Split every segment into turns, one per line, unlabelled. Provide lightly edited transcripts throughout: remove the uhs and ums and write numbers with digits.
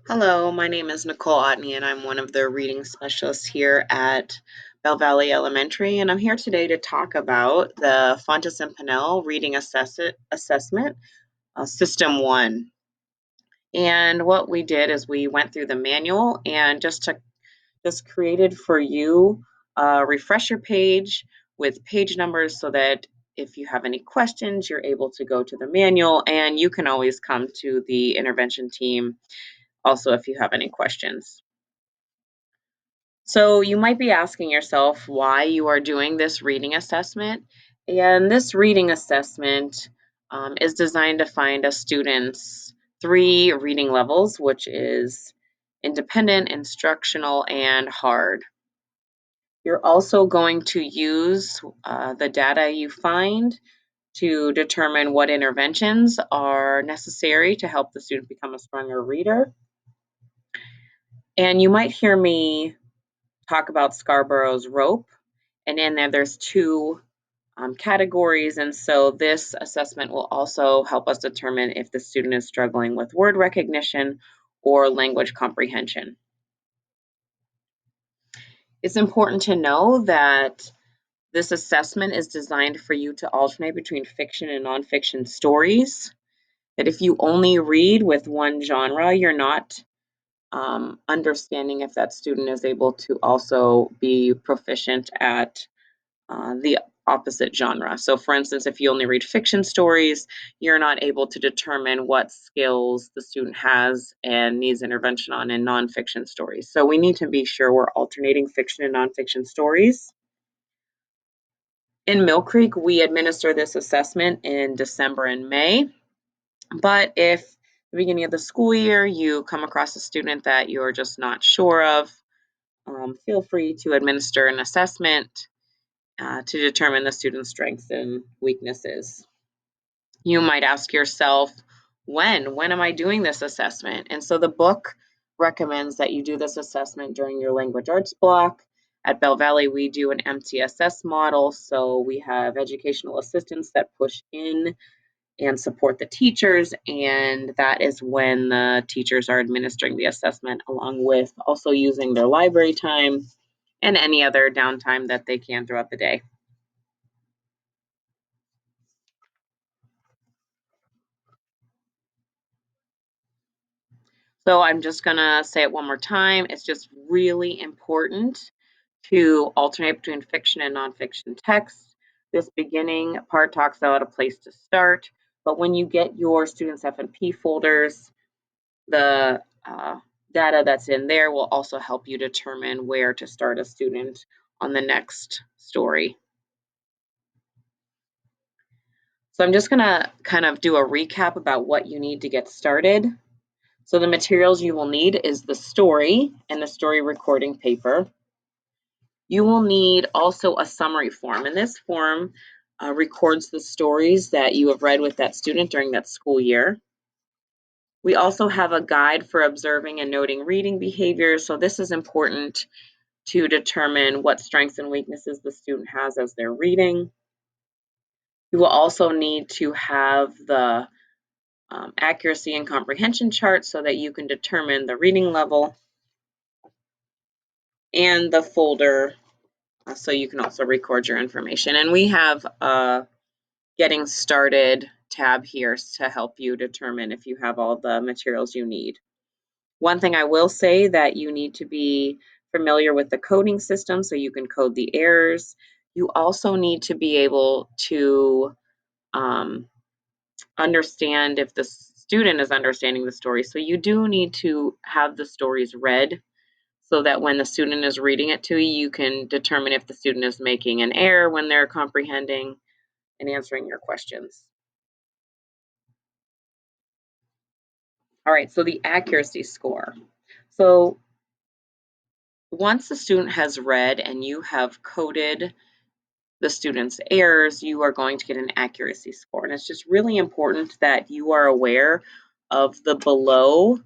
Hello, my name is Nicole Otney, and I'm one of the reading specialists here at Bell Valley Elementary. And I'm here today to talk about the Fountas and Pinnell Reading Assessment System 1. And what we did is we went through the manual and just created for you a refresher page with page numbers so that if you have any questions, you're able to go to the manual, and you can always come to the intervention team also if you have any questions. So you might be asking yourself why you are doing this reading assessment. And this reading assessment is designed to find a student's three reading levels, which is independent, instructional, and hard. You're also going to use the data you find to determine what interventions are necessary to help the student become a stronger reader. And you might hear me talk about Scarborough's rope, and in there's two categories, and so this assessment will also help us determine if the student is struggling with word recognition or language comprehension. It's important to know that this assessment is designed for you to alternate between fiction and nonfiction stories, that if you only read with one genre, you're not understanding if that student is able to also be proficient at the opposite genre. So, for instance, if you only read fiction stories, you're not able to determine what skills the student has and needs intervention on in nonfiction stories. So, we need to be sure we're alternating fiction and nonfiction stories. In Mill Creek, we administer this assessment in December and May. But if at the beginning of the school year you come across a student that you're just not sure of, feel free to administer an assessment to determine the student's strengths and weaknesses. You might ask yourself, when am I doing this assessment? And so the book recommends that you do this assessment during your language arts block. At Bell Valley, we do an MTSS model, so we have educational assistants that push in and support the teachers, and that is when the teachers are administering the assessment, along with also using their library time and any other downtime that they can throughout the day. So I'm just gonna say it one more time. It's just really important to alternate between fiction and nonfiction text. This beginning part talks about a place to start, but when you get your students' F&P folders, the data that's in there will also help you determine where to start a student on the next story. So I'm just gonna kind of do a recap about what you need to get started. So the materials you will need is the story and the story recording paper. You will need also a summary form, and this form records the stories that you have read with that student during that school year. We also have a guide for observing and noting reading behavior, so this is important to determine what strengths and weaknesses the student has as they're reading. You will also need to have the accuracy and comprehension chart so that you can determine the reading level, and the folder so you can also record your information. And we have a getting started tab here to help you determine if you have all the materials you need. One thing I will say that you need to be familiar with the coding system so you can code the errors. You also need to be able to understand if the student is understanding the story. So you do need to have the stories read so that when the student is reading it to you, you can determine if the student is making an error when they're comprehending and answering your questions. All right, so the accuracy score. So once the student has read and you have coded the student's errors, you are going to get an accuracy score. And it's just really important that you are aware of the below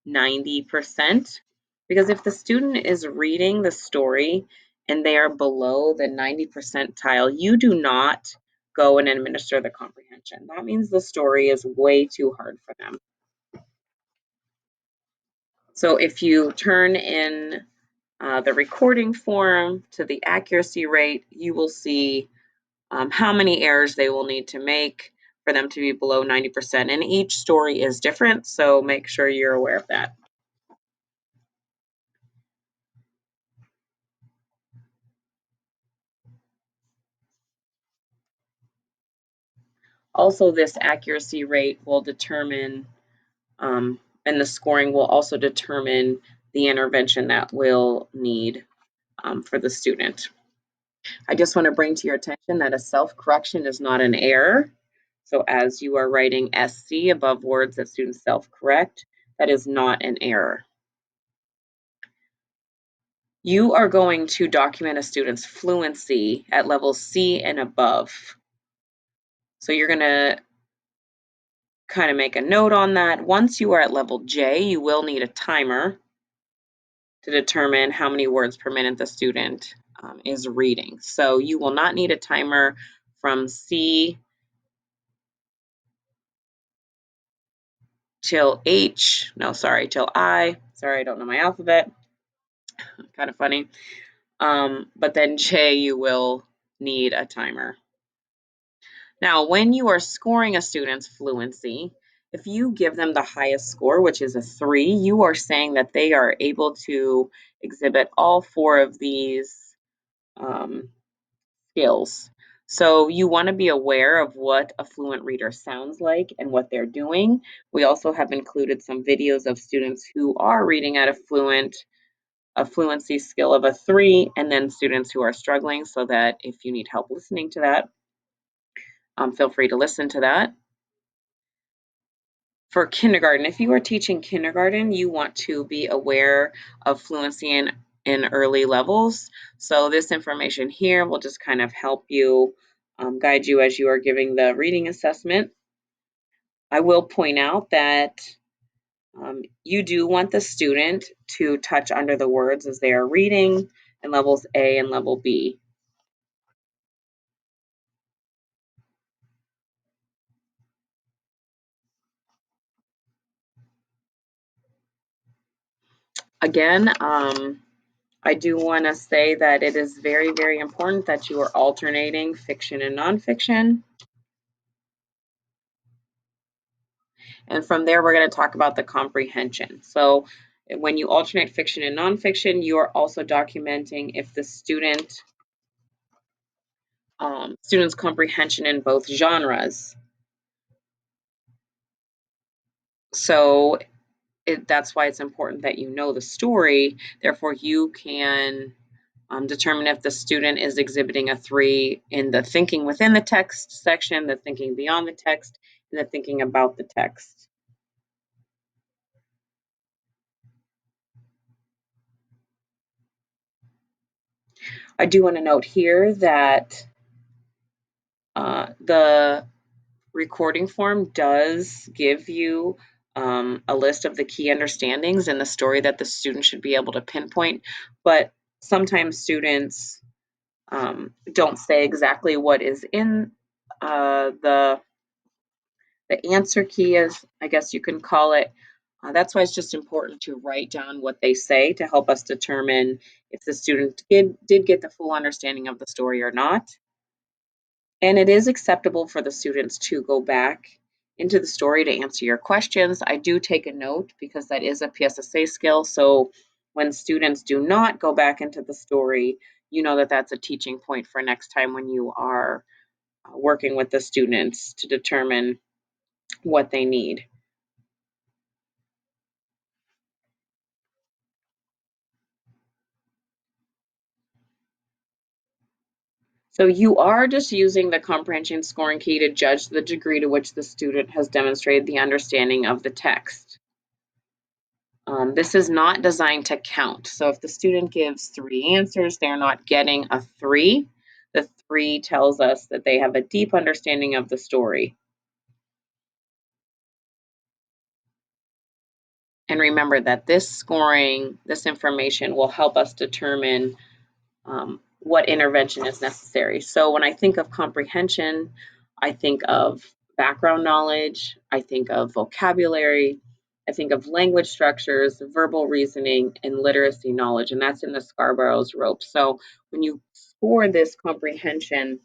90%, because if the student is reading the story and they are below the 90 percentile, you do not go and administer the comprehension. That means the story is way too hard for them. So if you turn in the recording form to the accuracy rate, you will see how many errors they will need to make for them to be below 90%. And each story is different, so make sure you're aware of that. Also, this accuracy rate will determine, and the scoring will also determine the intervention that we'll need for the student. I just want to bring to your attention that a self-correction is not an error. So as you are writing SC above words that students self-correct, that is not an error. You are going to document a student's fluency at level C and above. So you're going to kind of make a note on that. Once you are at level J, you will need a timer to determine how many words per minute the student is reading. So you will not need a timer from C till till I. Sorry, I don't know my alphabet. Kind of funny. But then J, you will need a timer. Now, when you are scoring a student's fluency, if you give them the highest score, which is a 3, you are saying that they are able to exhibit all 4 of these um, skills. So you want to be aware of what a fluent reader sounds like and what they're doing. We also have included some videos of students who are reading at a fluency skill of a 3, and then students who are struggling, so that if you need help listening to that, feel free to listen to that. For kindergarten, if you are teaching kindergarten, you want to be aware of fluency in early levels. So this information here will just kind of help you guide you as you are giving the reading assessment. I will point out that you do want the student to touch under the words as they are reading in levels A and level B. Again, I do want to say that it is very, very important that you are alternating fiction and nonfiction. And from there, we're going to talk about the comprehension. So when you alternate fiction and nonfiction, you are also documenting if the student's comprehension in both genres. So that's why it's important that you know the story. Therefore, you can determine if the student is exhibiting a 3 in the thinking within the text section, the thinking beyond the text, and the thinking about the text. I do want to note here that the recording form does give you a list of the key understandings in the story that the student should be able to pinpoint, but sometimes students don't say exactly what is in the answer key, as I guess you can call it. That's why it's just important to write down what they say to help us determine if the student did get the full understanding of the story or not. And it is acceptable for the students to go back into the story to answer your questions. I do take a note because that is a PSSA skill. So when students do not go back into the story, you know that that's a teaching point for next time when you are working with the students to determine what they need. So you are just using the comprehension scoring key to judge the degree to which the student has demonstrated the understanding of the text. This is not designed to count. So if the student gives 3 answers, they're not getting a 3. The 3 tells us that they have a deep understanding of the story. And remember that this information will help us determine what intervention is necessary. So when I think of comprehension, I think of background knowledge, I think of vocabulary, I think of language structures, verbal reasoning, and literacy knowledge, and that's in the Scarborough's rope. So when you score this comprehension,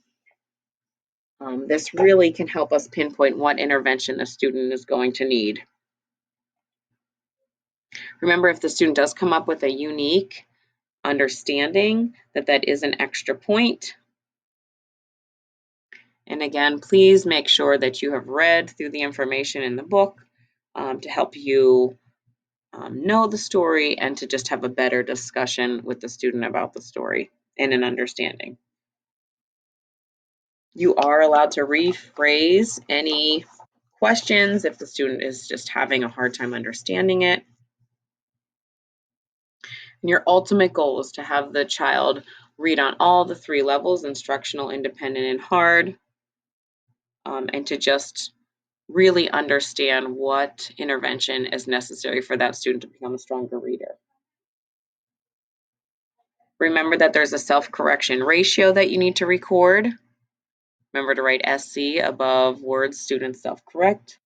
this really can help us pinpoint what intervention the student is going to need. Remember, if the student does come up with a unique understanding, that is an extra point. And again, please make sure that you have read through the information in the book to help you know the story and to just have a better discussion with the student about the story and an understanding. You are allowed to rephrase any questions if the student is just having a hard time understanding it. And your ultimate goal is to have the child read on all the 3 levels, instructional, independent, and hard, and to just really understand what intervention is necessary for that student to become a stronger reader. Remember that there's a self-correction ratio that you need to record. Remember to write SC above words students self-correct.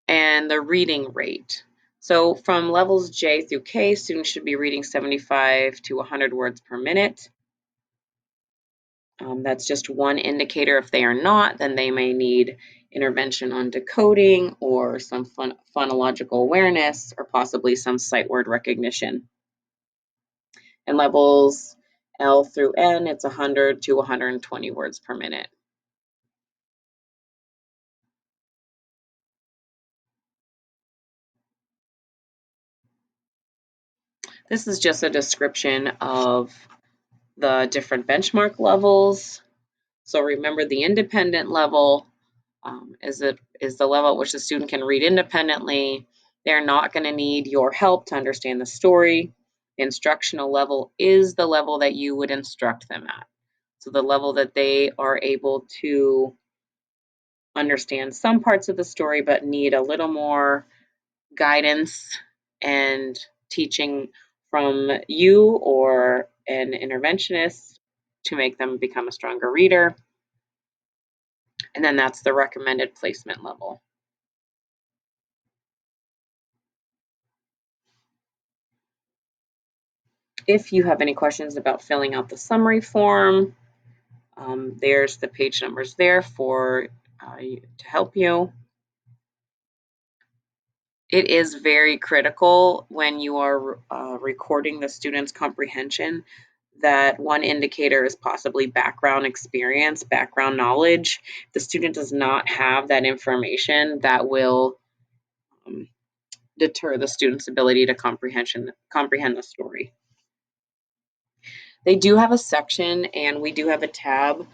And the reading rate. So from levels J through K, students should be reading 75 to 100 words per minute. That's just one indicator. If they are not, then they may need intervention on decoding or some phonological awareness or possibly some sight word recognition. And levels L through N, it's 100 to 120 words per minute. This is just a description of the different benchmark levels. So remember, the independent level is the level at which the student can read independently. They're not going to need your help to understand the story. The instructional level is the level that you would instruct them at. So the level that they are able to understand some parts of the story but need a little more guidance and teaching from you or an interventionist to make them become a stronger reader. And then that's the recommended placement level. If you have any questions about filling out the summary form, there's the page numbers there for to help you. It is very critical when you are recording the student's comprehension that one indicator is possibly background experience, background knowledge. If the student does not have that information, that will deter the student's ability to comprehend the story. They do have a section and we do have a tab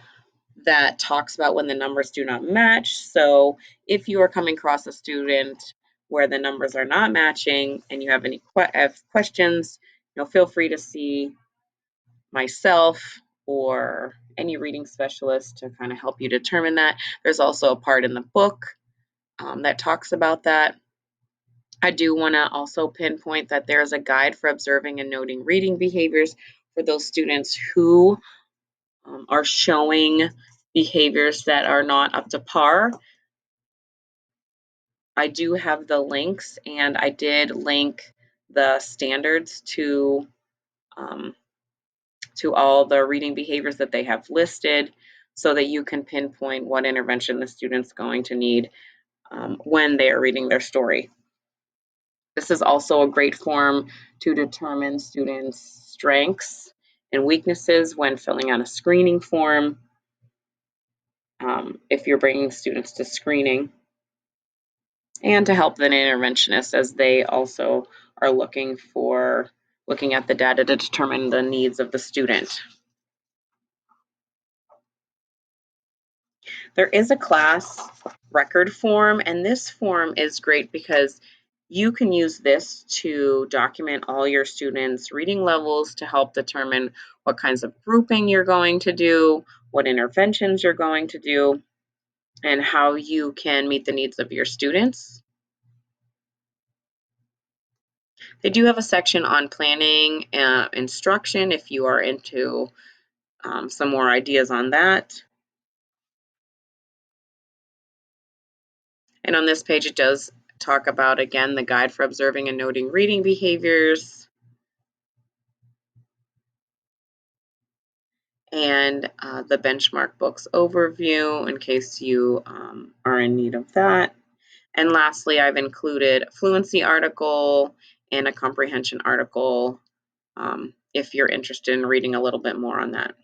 that talks about when the numbers do not match. So if you are coming across a student where the numbers are not matching and you have any questions, feel free to see myself or any reading specialist to kind of help you determine that. There's also a part in the book that talks about that. I do want to also pinpoint that there's a guide for observing and noting reading behaviors for those students who are showing behaviors that are not up to par. I do have the links, and I did link the standards to all the reading behaviors that they have listed so that you can pinpoint what intervention the student's going to need when they are reading their story. This is also a great form to determine students' strengths and weaknesses when filling out a screening form. If you're bringing students to screening, and to help the interventionist as they also are looking at the data to determine the needs of the student. There is a class record form, and this form is great because you can use this to document all your students' reading levels to help determine what kinds of grouping you're going to do, what interventions you're going to do, and how you can meet the needs of your students. They do have a section on planning instruction if you are into some more ideas on that. And on this page, it does talk about, again, the Guide for Observing and Noting Reading Behaviors, and the benchmark books overview in case you are in need of that. And lastly, I've included a fluency article and a comprehension article if you're interested in reading a little bit more on that.